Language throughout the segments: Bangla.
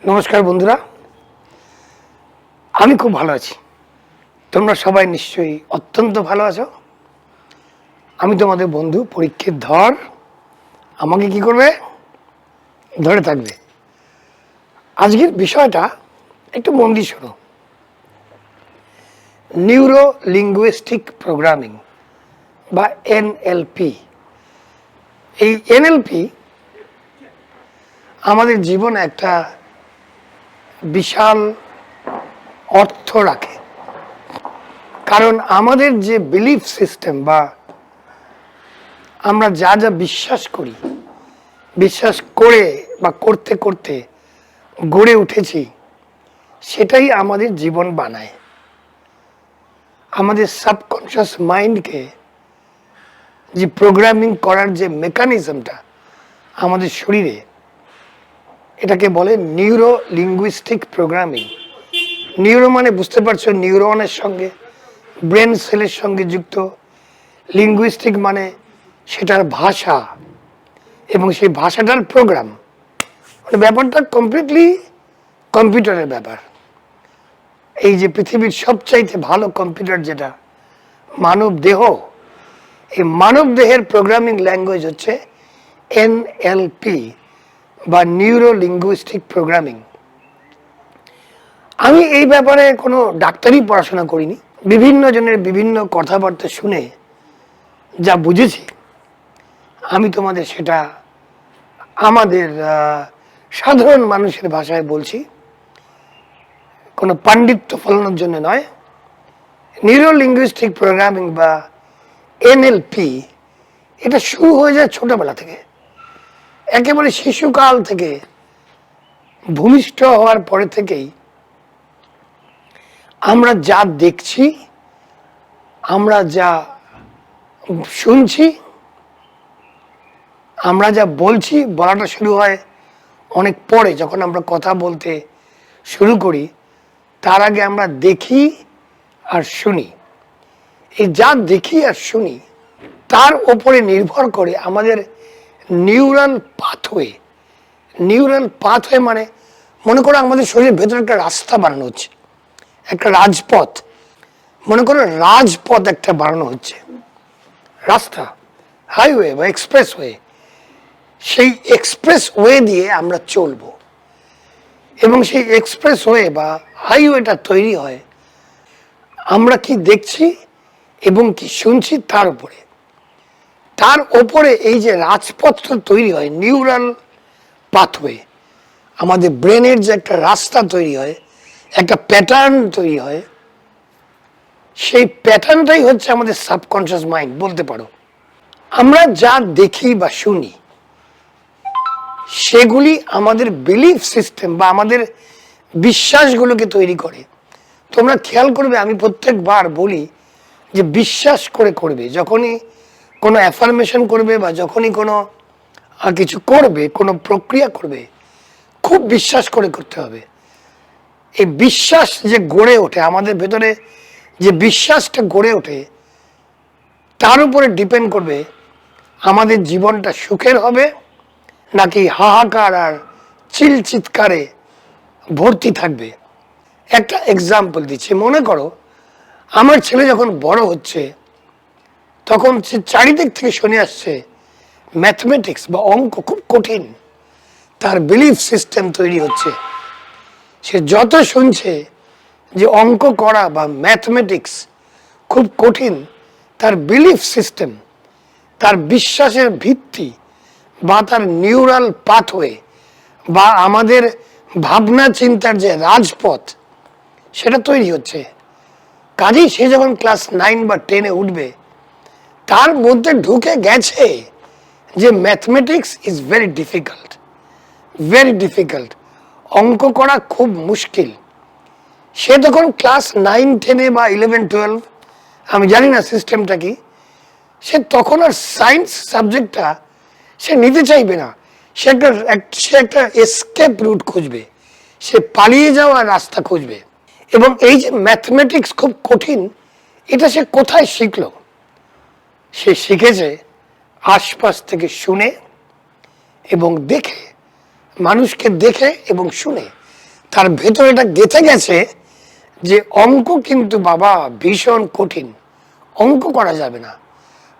নমস্কার বন্ধুরা, আমি খুব ভালো আছি। তোমরা সবাই নিশ্চয়ই অত্যন্ত ভালো আছো। আমি তোমাদের বন্ধু পরীক্ষিত ধর। আমাকে কি করবে? ধরে থাকবে। আজকের বিষয়টা একটু মন দিয়ে শোনো। নিউরো লিঙ্গুইস্টিক প্রোগ্রামিং বা এনএলপি। এই এনএলপি আমাদের জীবনে একটা বিশাল অর্থ রাখে। কারণ আমাদের যে বিলিফ সিস্টেম বা আমরা যা যা বিশ্বাস করি, বিশ্বাস করে বা করতে করতে গড়ে উঠেছি, সেটাই আমাদের জীবন বানায়। আমাদের সাবকনশিয়াস মাইন্ডকে যে প্রোগ্রামিং করার যে মেকানিজমটা আমাদের শরীরে, এটাকে বলে নিউরো লিঙ্গুইস্টিক প্রোগ্রামিং। নিউরো মানে বুঝতে পারছো, নিউরনের সঙ্গে ব্রেন সেলের সঙ্গে যুক্ত। লিঙ্গুইস্টিক মানে সেটার ভাষা এবং সেই ভাষাটার প্রোগ্রাম। মানে ব্যাপারটা কমপ্লিটলি কম্পিউটারের ব্যাপার। এই যে পৃথিবীর সবচাইতে ভালো কম্পিউটার যেটা মানব দেহ, এই মানব দেহের প্রোগ্রামিং ল্যাঙ্গুয়েজ হচ্ছে এনএলপি বা নিউরো লিঙ্গুইস্টিক প্রোগ্রামিং। আমি এই ব্যাপারে কোনো ডাক্তারি পড়াশোনা করিনি। বিভিন্ন জনের বিভিন্ন কথাবার্তা শুনে যা বুঝেছি, আমি তোমাদের সেটা আমাদের সাধারণ মানুষের ভাষায় বলছি, কোনো পাণ্ডিত্য ফলানোর জন্য নয়। নিউরো লিঙ্গুইস্টিক প্রোগ্রামিং বা এনএলপি এটা শুরু হয়ে যায় ছোটবেলা থেকে। একেবারে শিশুকাল থেকে, ভূমিষ্ঠ হওয়ার পরে থেকেই আমরা যা দেখছি, আমরা যা শুনছি, আমরা যা বলছি, বলাটা শুরু হয় অনেক পরে। যখন আমরা কথা বলতে শুরু করি, তার আগে আমরা দেখি আর শুনি। এই যা দেখি আর শুনি, তার ওপরে নির্ভর করে আমাদের নিউরাল পাথওয়ে। নিউরাল পাথওয়ে মানে, মনে করো আমাদের শরীরের ভেতরে একটা রাস্তা বানানো হচ্ছে, একটা রাজপথ। মনে করো রাজপথ একটা বানানো হচ্ছে, রাস্তা, হাইওয়ে বা এক্সপ্রেস ওয়ে। সেই এক্সপ্রেস ওয়ে দিয়ে আমরা চলব এবং সেই এক্সপ্রেস ওয়ে বা হাইওয়েটা তৈরি হয় আমরা কি দেখছি এবং কি শুনছি তার উপরে। তার ওপরে এই যে রাজপথটা তৈরি হয়, নিউরাল পাথওয়ে, আমাদের ব্রেনের যে একটা রাস্তা তৈরি হয়, একটা প্যাটার্ন তৈরি হয়, সেই প্যাটার্নটাই হচ্ছে আমাদের সাবকনশিয়াস মাইন্ড বলতে পারো। আমরা যা দেখি বা শুনি, সেগুলি আমাদের বিলিফ সিস্টেম বা আমাদের বিশ্বাসগুলোকে তৈরি করে। তোমরা খেয়াল করবে, আমি প্রত্যেকবার বলি যে বিশ্বাস করে করবে। যখনই কোনো অ্যাফার্মেশন করবে বা যখনই কোনো কিছু করবে, কোনো প্রক্রিয়া করবে, খুব বিশ্বাস করে করতে হবে। এই বিশ্বাস যে গড়ে ওঠে আমাদের ভেতরে, যে বিশ্বাসটা গড়ে ওঠে, তার উপরে ডিপেন্ড করবে আমাদের জীবনটা সুখের হবে নাকি হাহাকার আর চিৎকারে ভর্তি থাকবে। একটা এক্সাম্পল দিচ্ছি। মনে করো আমার ছেলে যখন বড় হচ্ছে, তখন সে চারিদিক থেকে শুনে আসছে ম্যাথমেটিক্স বা অঙ্ক খুব কঠিন। তার বিলিফ সিস্টেম তৈরি হচ্ছে। সে যত শুনছে যে অঙ্ক করা বা ম্যাথমেটিক্স খুব কঠিন, তার বিলিফ সিস্টেম, তার বিশ্বাসের ভিত্তি বা তার নিউরাল পাথওয়ে বা আমাদের ভাবনা চিন্তার যে রাজপথ, সেটা তৈরি হচ্ছে। কাজেই সে যখন ক্লাস 9 বা 10-এ উঠবে, তার মধ্যে ঢুকে গেছে যে mathematics is very difficult, very difficult, অঙ্ক করা খুব মুশকিল। সে তখন ক্লাস 9-10-এ বা 11-12, আমি জানি না সিস্টেমটা কি, সে তখন আর সায়েন্স সাবজেক্টটা সে নিতে চাইবে না। সে একটা এসকেপ রুট খুঁজবে, সে পালিয়ে যাওয়ার রাস্তা খুঁজবে। এবং এই যে ম্যাথমেটিক্স খুব কঠিন, এটা সে কোথায় শিখলো? সে শিখেছে আশপাশ থেকে শুনে এবং দেখে, মানুষকে দেখে এবং শুনে। তার ভেতরে এটা গেঁথে গেছে যে অঙ্ক কিন্তু বাবা ভীষণ কঠিন, অঙ্ক করা যাবে না।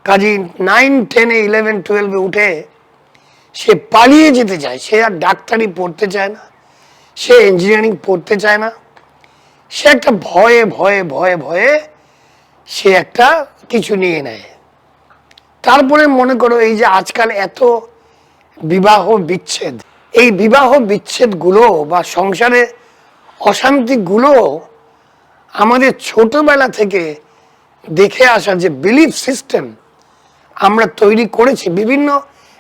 কাজে 9, 10, 11, 12 উঠে সে পালিয়ে যেতে চায়। সে আর ডাক্তারি পড়তে চায় না, সে ইঞ্জিনিয়ারিং পড়তে চায় না, সে একটা ভয়ে ভয়ে ভয়ে ভয়ে সে একটা কিছু নিয়ে নেয়। তারপরে মনে করো এই যে আজকাল এত বিবাহ বিচ্ছেদ, এই বিবাহ বিচ্ছেদ গুলো বা সংসারে অশান্তি গুলো আমাদের ছোটবেলা থেকে দেখে আসা যে বিলিফ সিস্টেম আমরা তৈরি করেছি বিভিন্ন,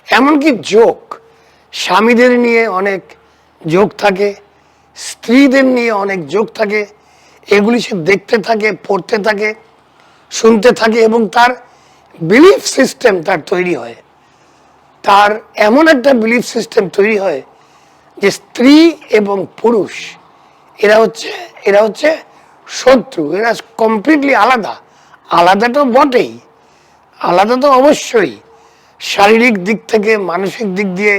এমনকি যোগ, স্বামীদের নিয়ে অনেক যোগ থাকে, স্ত্রীদের নিয়ে অনেক যোগ থাকে, এগুলি সে দেখতে থাকে, পড়তে থাকে, শুনতে থাকে এবং তার বিলিফ সিস্টেম তার তৈরি হয়। তার এমন একটা বিলিফ সিস্টেম তৈরি হয় যে স্ত্রী এবং পুরুষ এরা হচ্ছে শত্রু, এরা কমপ্লিটলি আলাদা। আলাদা তো বটেই, আলাদা তো অবশ্যই, শারীরিক দিক থেকে মানসিক দিক দিয়ে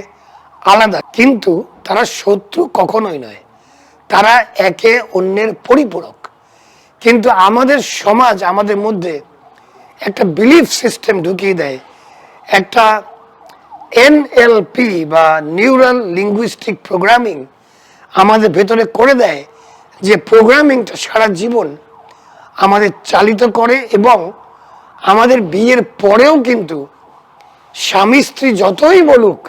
আলাদা, কিন্তু তারা শত্রু কখনোই নয়, তারা একে অন্যের পরিপূরক। কিন্তু আমাদের সমাজ আমাদের মধ্যে একটা বিলিফ সিস্টেম ঢুকিয়ে দেয়, একটা NLP বা নিউরাল লিঙ্গুইস্টিক প্রোগ্রামিং আমাদের ভেতরে করে দেয়, যে প্রোগ্রামিংটা সারা জীবন আমাদের চালিত করে। এবং আমাদের বিয়ের পরেও কিন্তু স্বামী স্ত্রী যতই বলুক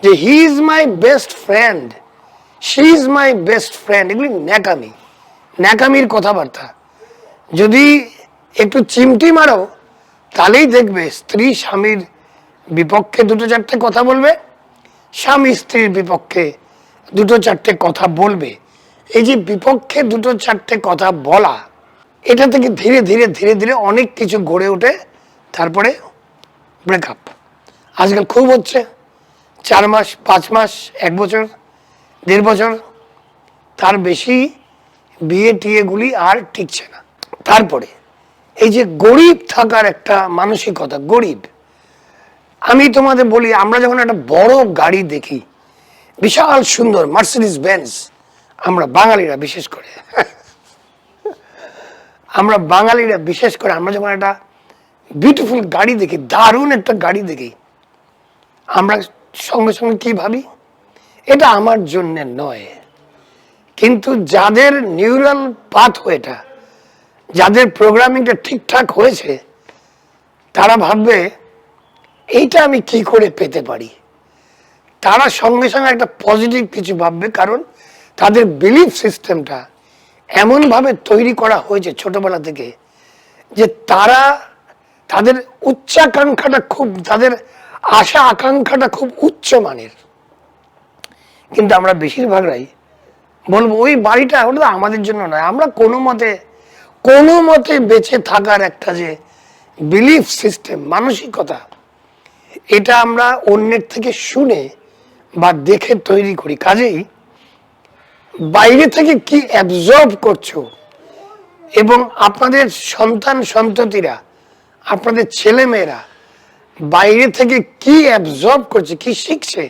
যে he is my best friend, she is my best friend, এগুলি ন্যাকামি, ন্যাকামির কথাবার্তা। যদি একটু চিমটি মারো তাহলেই দেখবে স্ত্রী স্বামীর বিপক্ষে দুটো চারটে কথা বলবে, স্বামী স্ত্রীর বিপক্ষে দুটো চারটে কথা বলবে। এই যে বিপক্ষে দুটো চারটে কথা বলা, এটা থেকে ধীরে ধীরে ধীরে ধীরে অনেক কিছু গড়ে ওঠে, তারপরে ব্রেকআপ আজকাল খুব হচ্ছে। 4 মাস, 5 মাস, 1 বছর, 1.5 বছর, তার বেশি বিয়ে টিয়েগুলি আর টিকছে না। তারপরে এই যে গরিব থাকার একটা মানসিকতা, গরিব, আমি তোমাদের বলি, আমরা যখন একটা বড় গাড়ি দেখি, বিশাল সুন্দর মার্সিডিজ বেঞ্জ, আমরা বাঙালিরা বিশেষ করে আমরা যখন একটা বিউটিফুল গাড়ি দেখি, দারুণ একটা গাড়ি দেখি, আমরা সঙ্গে সঙ্গে কি ভাবি, এটা আমার জন্য নয়। কিন্তু যাদের নিউরাল পাথওয়েটা, যাদের প্রোগ্রামিংটা ঠিকঠাক হয়েছে, তারা ভাববে এইটা আমি কি করে পেতে পারি। তারা সঙ্গে সঙ্গে একটা পজিটিভ কিছু ভাববে, কারণ তাদের বিলিফ সিস্টেমটা এমনভাবে তৈরি করা হয়েছে ছোটবেলা থেকে যে তাদের উচ্চাকাঙ্ক্ষাটা খুব, তাদের আশা আকাঙ্ক্ষাটা খুব উচ্চ মানের। কিন্তু আমরা বেশিরভাগরাই বলবো ওই বাড়িটা ওটা আমাদের জন্য নয়, আমরা কোনো মতে বেঁচে থাকার একটা যে বিলিফ সিস্টেম, মানসিকতা, এটা আমরা অন্যের থেকে শুনে বা দেখে তৈরি করি। কাজেই বাইরে থেকে কি অ্যাবজর্ব করছো এবং আপনাদের সন্তান সন্ততিরা, আপনাদের ছেলে মেয়েরা বাইরে থেকে কি অ্যাবজর্ব করছে, কি শিখছে,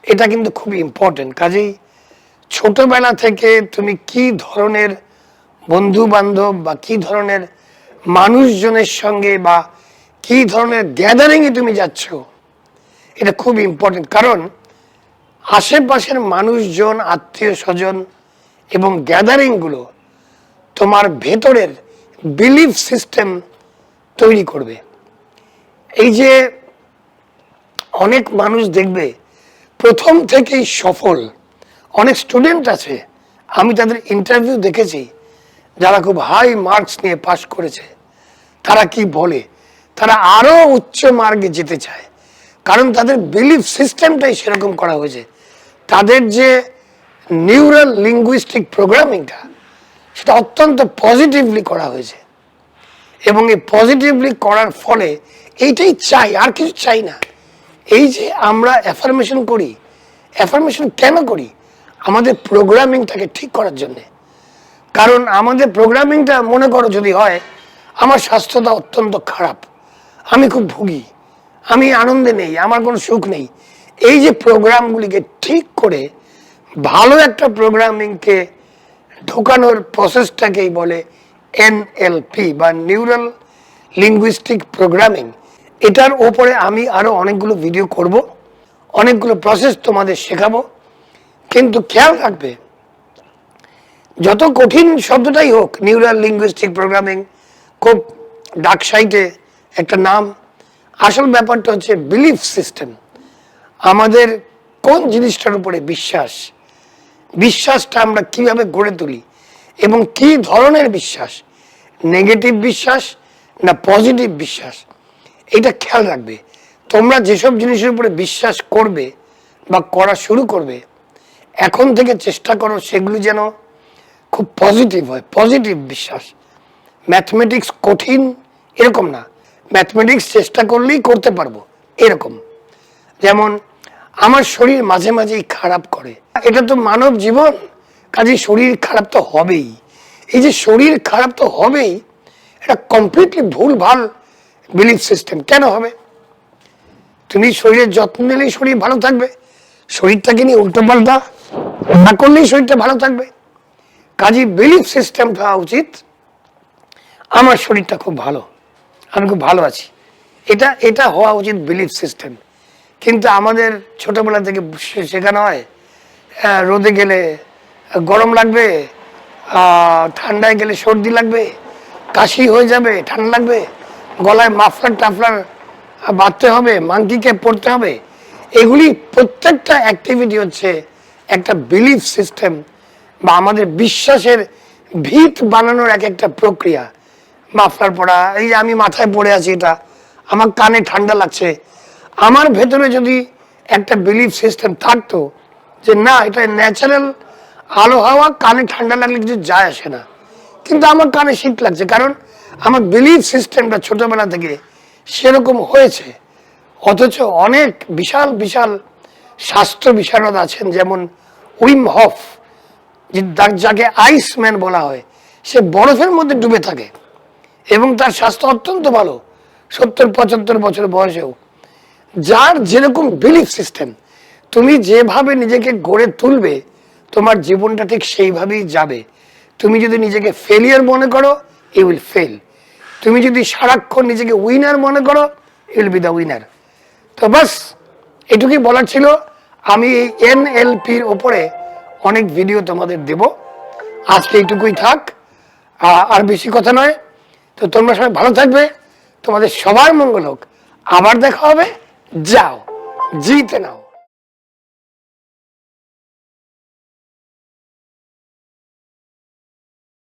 এটা কিন্তু খুব ইম্পর্টেন্ট। কাজেই ছোটবেলা থেকে তুমি কি ধরনের বন্ধু বান্ধব বা কি ধরনের মানুষজনের সঙ্গে বা কি ধরনের গ্যাদারিংয়ে তুমি যাচ্ছ, এটা খুব ইম্পর্টেন্ট। কারণ আশেপাশের মানুষজন, আত্মীয় স্বজন এবং গ্যাদারিংগুলো তোমার ভেতরের বিলিফ সিস্টেম তৈরি করবে। এই যে অনেক মানুষ দেখবে প্রথম থেকেই সফল, অনেক স্টুডেন্ট আছে, আমি তাদের ইন্টারভিউ দেখেছি, যারা খুব হাই মার্কস নিয়ে পাশ করেছে, তারা কি বলে, তারা আরো উচ্চ মার্গে যেতে চায়, কারণ তাদের বিলিফ সিস্টেমটাই সেরকম করা হয়েছে। তাদের যে নিউরাল লিঙ্গুইস্টিক প্রোগ্রামিংটা, সেটা অত্যন্ত পজিটিভলি করা হয়েছে। এবং এই পজিটিভলি করার ফলে এইটাই চাই, আর কিছু চাই না। এই যে আমরা অ্যাফার্মেশন করি, অ্যাফার্মেশন কেন করি? আমাদের প্রোগ্রামিংটাকে ঠিক করার জন্যে। কারণ আমাদের প্রোগ্রামিংটা, মনে করো যদি হয় আমার স্বাস্থ্যটা অত্যন্ত খারাপ, আমি খুব ভুগি, আমি আনন্দে নেই, আমার কোনো সুখ নেই, এই যে প্রোগ্রামগুলিকে ঠিক করে ভালো একটা প্রোগ্রামিংকে ঢোকানোর প্রসেসটাকেই বলে এনএলপি বা নিউরাল লিঙ্গুইস্টিক প্রোগ্রামিং। এটার ওপরে আমি আরো অনেকগুলো ভিডিও করব, অনেকগুলো প্রসেস তোমাদের শেখাবো। কিন্তু খেয়াল রাখবে, যত কঠিন শব্দটাই হোক, নিউরাল লিঙ্গুইস্টিক প্রোগ্রামিং খুব ডাক সাইটে একটা নাম, আসল ব্যাপারটা হচ্ছে বিলিফ সিস্টেম। আমাদের কোন জিনিসটার উপরে বিশ্বাস, বিশ্বাসটা আমরা কিভাবে গড়ে তুলি এবং কি ধরনের বিশ্বাস, নেগেটিভ বিশ্বাস না পজিটিভ বিশ্বাস, এটা খেয়াল রাখবে। তোমরা যেসব জিনিসের উপরে বিশ্বাস করবে বা করা শুরু করবে, এখন থেকে চেষ্টা করো সেগুলো যেন খুব পজিটিভ হয়, পজিটিভ বিশ্বাস। ম্যাথমেটিক্স কঠিন এরকম না, ম্যাথমেটিক্স চেষ্টা করলেই করতে পারবো এরকম। যেমন আমার শরীর মাঝে মাঝেই খারাপ করে, এটা তো মানব জীবন, কাজে শরীর খারাপ তো হবেই। এই যে শরীর খারাপ তো হবেই, এটা কমপ্লিটলি ভুল ভাল বিলিফ সিস্টেম। কেন হবে? তুমি শরীরের যত্ন নিলেই শরীর ভালো থাকবে, শরীরটাকে নিয়ে উল্টো পাল্টা না করলেই শরীরটা ভালো থাকবে। কাজে বিলিফ সিস্টেমটা হওয়া উচিত আমার শরীরটা খুব ভালো, আমি খুব ভালো আছি, এটা এটা হওয়া উচিত বিলিফ সিস্টেম। কিন্তু আমাদের ছোটবেলা থেকে শেখানো হয় রোদে গেলে গরম লাগবে, ঠান্ডায় গেলে সর্দি লাগবে, কাশি হয়ে যাবে, ঠান্ডা লাগবে, গলায় মাফলার টাফলার বাঁধতে হবে, মাংকি ক্যাপ পরতে হবে। এগুলি প্রত্যেকটা অ্যাক্টিভিটি হচ্ছে একটা বিলিফ সিস্টেম বা আমাদের বিশ্বাসের ভিত বানানোর এক একটা প্রক্রিয়া। মাফলার পরা, এই যে আমি মাথায় পড়ে আছি, এটা আমার কানে ঠান্ডা লাগছে, আমার ভেতরে যদি একটা বিলিফ সিস্টেম থাকতো যে না এটা ন্যাচারাল আলো হাওয়া, কানে ঠান্ডা লাগলে কিছু যায় আসে না, কিন্তু আমার কানে শীত লাগছে, কারণ আমার বিলিফ সিস্টেমটা ছোটবেলা থেকে সেরকম হয়েছে। অথচ অনেক বিশাল বিশাল স্বাস্থ্য বিশারদ আছেন, যেমন উইম হফ, যাকে আইসম্যান বলা হয়, সে বরফের মধ্যে ডুবে থাকে এবং তার স্বাস্থ্য অত্যন্ত ভালো, 70-75 বছর বয়সেও। যার যেরকম বিলিফ সিস্টেম, তুমি যেভাবে নিজেকে গড়ে তুলবে তোমার জীবনটা ঠিক সেইভাবেই যাবে। তুমি যদি নিজেকে ফেলিয়ার মনে করো, ইউ উইল ফেল। তুমি যদি সারাক্ষণ নিজেকে উইনার মনে করো, you will be the winner. তো বাস এটুকুই বলার ছিল। আমি এই এনএলপির ওপরে অনেক ভিডিও তোমাদের দেব, আজকে এইটুকুই থাক, আর বেশি কথা নয়। তো তোমরা সবাই ভালো থাকবে, তোমাদের সবার মঙ্গল হোক। আবার দেখা হবে, যাও জিতে নাও।